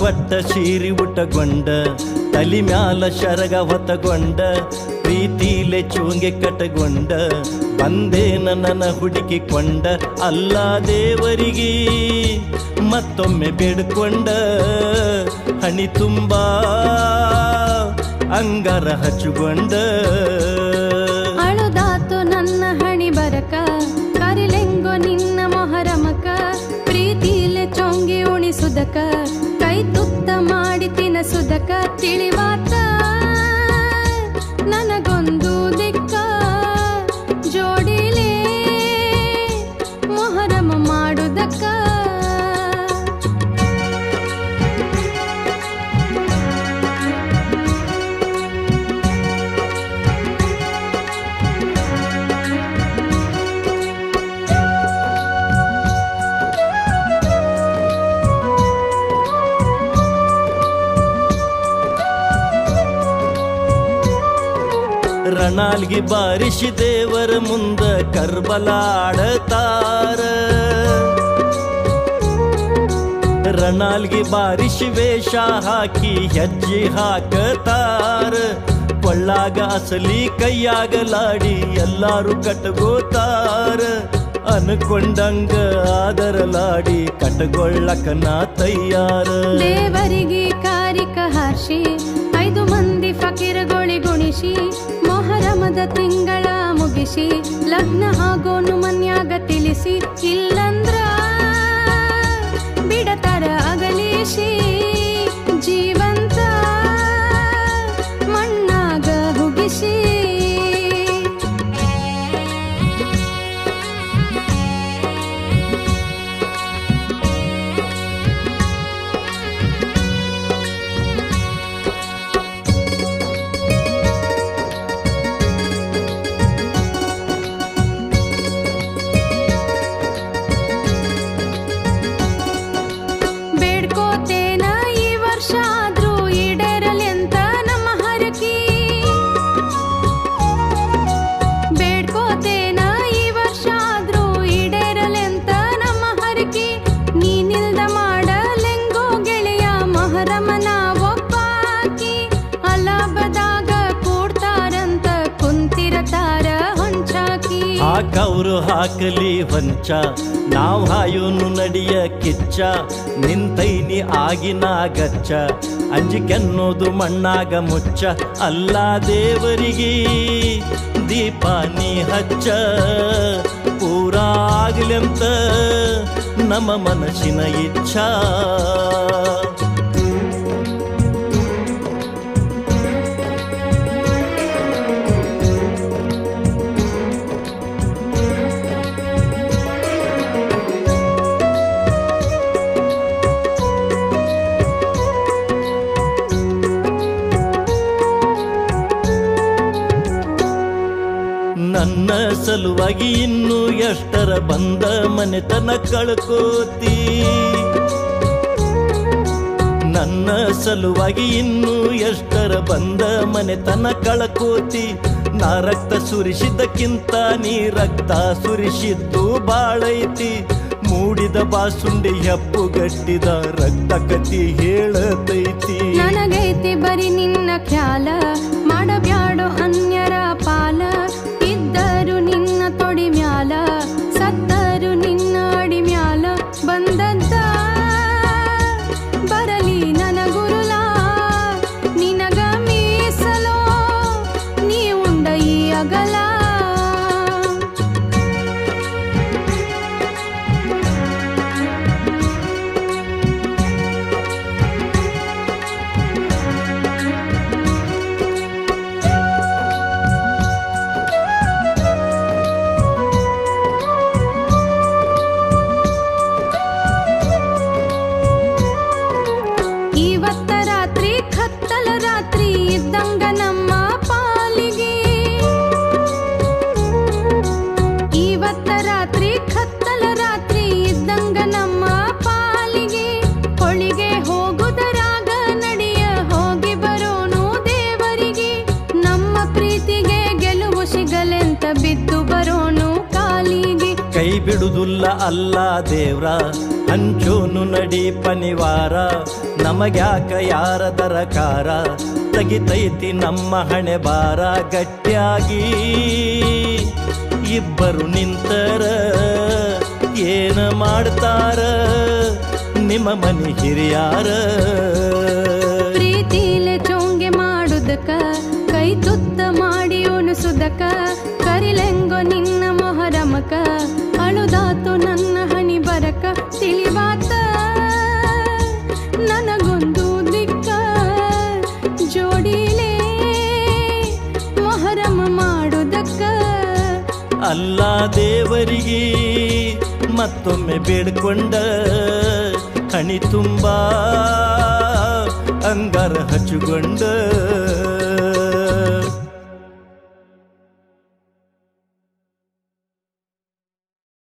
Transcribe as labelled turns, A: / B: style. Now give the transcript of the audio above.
A: ಕೊಟ್ಟ ಸೀರಿ ಉಟ್ಟಗೊಂಡ ತಲಿ ಮ್ಯಾಲ ಶರಗ ಹೊತ್ತಗೊಂಡ ಪ್ರೀತಿಲೆ ಚೂಂಗೆ ಕಟ್ಟಗೊಂಡ ಬಂದೇನ ನನ್ನ ಹುಡುಕಿಕೊಂಡ ಅಲ್ಲ ದೇವರಿಗೆ ಮತ್ತೊಮ್ಮೆ ಬೇಡ್ಕೊಂಡ ಹಣಿ ತುಂಬಾ ಅಂಗಾರ ಹಚ್ಚುಗೊಂಡ
B: ಅಳುದಾತು ನನ್ನ ಹಣಿ ಬರಕ ಕರಿಲೆಂಗೋ ನಿನ್ನ ಮೊಹರಮಕ ಪ್ರೀತಿಲೆ ಚೊಂಗಿ ಉಣಿಸುದಕ ಕೈ ತುತ್ತ ಮಾಡಿ ತಿನಸುದಕ ತಿಳಿವಾತ ನನಗೊಂದು ದಿಕ್ಕ ಜೋಡಿಲೇ ಮೊಹರಮ ಮಾಡುದಕ್ಕ
A: ರಣಾಲ್ಗಿ ಬಾರಿಸಿ ದೇವರ ಮುಂದ ಕರ್ಬಲಾಡತಾರ ರಣಾಲ್ಗಿ ಬಾರಿಸಿ ವೇಷ ಹಾಕಿ ಹೆಜ್ಜೆ ಹಾಕತಾರ ಕೊಳ್ಳಾಗ ಅಸಲಿ ಕೈಯಾಗಲಾಡಿ ಎಲ್ಲಾರು ಕಟ್ಗೋತಾರ ಅನ್ಕೊಂಡಂಗ ಆದರಲಾಡಿ ಕಟ್ಗೊಳ್ಳಕ ನಾ ತಯ್ಯಾರ
B: ದೇವರಿಗೆ ಕಾರಿಕ ಹರ್ಷಿ 5 ಮಂದಿ ಫಕೀರಗೋಳಿ ಗುಣಿಸಿ ಮೊಹರಮದ ತಿಂಗಳ ಮುಗಿಸಿ ಲಗ್ನ ಆಗೋನು ಮನ್ಯಾಗ ತಿಳಿಸಿ ಇಲ್ಲಂದ್ರ ಬಿಡತರ ಅಗಲಿಸಿ ಜೀವಂತ ಮಣ್ಣಾಗ ಹುಗಿಸಿ
A: ಹಾಕವ್ರು ಹಾಕಲಿ ಹೊಂಚ ನಾವ್ ಹಾಯೋನು ನಡಿಯ ಕಿಚ್ಚ ನಿಂತೈನಿ ಆಗಿನ ಗಚ್ಚ ಅಂಜಿಕೆನ್ನೋದು ಮಣ್ಣಾಗ ಮುಚ್ಚ ಅಲ್ಲ ದೇವರಿಗೆ ದೀಪ ನೀ ಹಚ್ಚ ಪೂರಾ ಆಗ್ಲೆಂತ ನಮ್ಮ ಮನಸ್ಸಿನ ಇಚ್ಛಾ ನನ್ನ ಸಲುವಾಗಿ ಇನ್ನು ಎಷ್ಟರ ಬಂದ ಮನೆತನ ಕಳ್ಕೋತಿ ನನ್ನ ಸಲುವಾಗಿ ಇನ್ನು ಎಷ್ಟರ ಬಂದ ಮನೆತನ ಕಳ್ಕೋತಿ ನಾ ರಕ್ತ ಸುರಿಸಿದ್ದಕ್ಕಿಂತ ನೀ ರಕ್ತ ಸುರಿಸಿದ್ದು ಬಾಳೈತಿ ಮೂಡಿದ ಬಾಸುಂಡಿ ಹೆಪ್ಪುಗಟ್ಟಿದ ರಕ್ತ ಕತಿ ಹೇಳತೈತಿ
B: ನನಗೈತಿ ಬರೀ ನಿನ್ನ ಖ್ಯಾಲ ಮಾಡಬ್ಯಾಡೋ ಅನ್ಯರ ಪಾಲ ಇದ್ದರು ನಿನ್ನ ತೊಡಿ ಮ್ಯಾಲ ಸತ್ತರು ನಿನ್ನ ಅಡಿ ಮ್ಯಾಲ ಬಂದದ್ದ ಬರಲಿ ನನ್ನ ಗುರುಲ ನಿನಗ ಮೀಸಲೋ ನೀ ಉಂಡ ಈ ಅಗಲ
A: ಬಿಡುವುದಿಲ್ಲ ಅಲ್ಲ ದೇವ್ರ ಹಂಚೋನು ನಡಿ ಪನಿವಾರ ನಮಗ್ಯಾಕ ಯಾರ ದರಕಾರ ತೆಗಿತೈತಿ ನಮ್ಮ ಹಣೆ ಬಾರ ಗಟ್ಟಿಯಾಗಿ ಇಬ್ಬರು ನಿಂತರ ಏನ ಮಾಡ್ತಾರ ನಿಮ್ಮ ಮನಿ ಹಿರಿಯಾರ
B: ಪ್ರೀತಿಲೆ ಚೋಂಗೆ ಮಾಡುದಕ್ಕ ಕೈ ತುತ್ತ ಮಾಡಿ ಉಣಿಸುದಕ್ಕ ಕರಿಲೆಂಗೋ ನಿನ್ನ ಮೊಹರಮಕ ಅಳುದಾತು ನನ್ನ ಹನಿ ಬರಕ ತಿಳಿವಾತ ನನಗೊಂದು ದಿಕ್ಕ ಜೋಡಿಲೆ ಮೊಹರಮ ಮಾಡುದಕ್ಕ
A: ಅಲ್ಲ ದೇವರಿಗೆ ಮತ್ತೊಮ್ಮೆ ಬೇಡ್ಕೊಂಡ ಹಣಿ ತುಂಬಾ ಅಂಗಾರ ಹಚ್ಚುಕೊಂಡ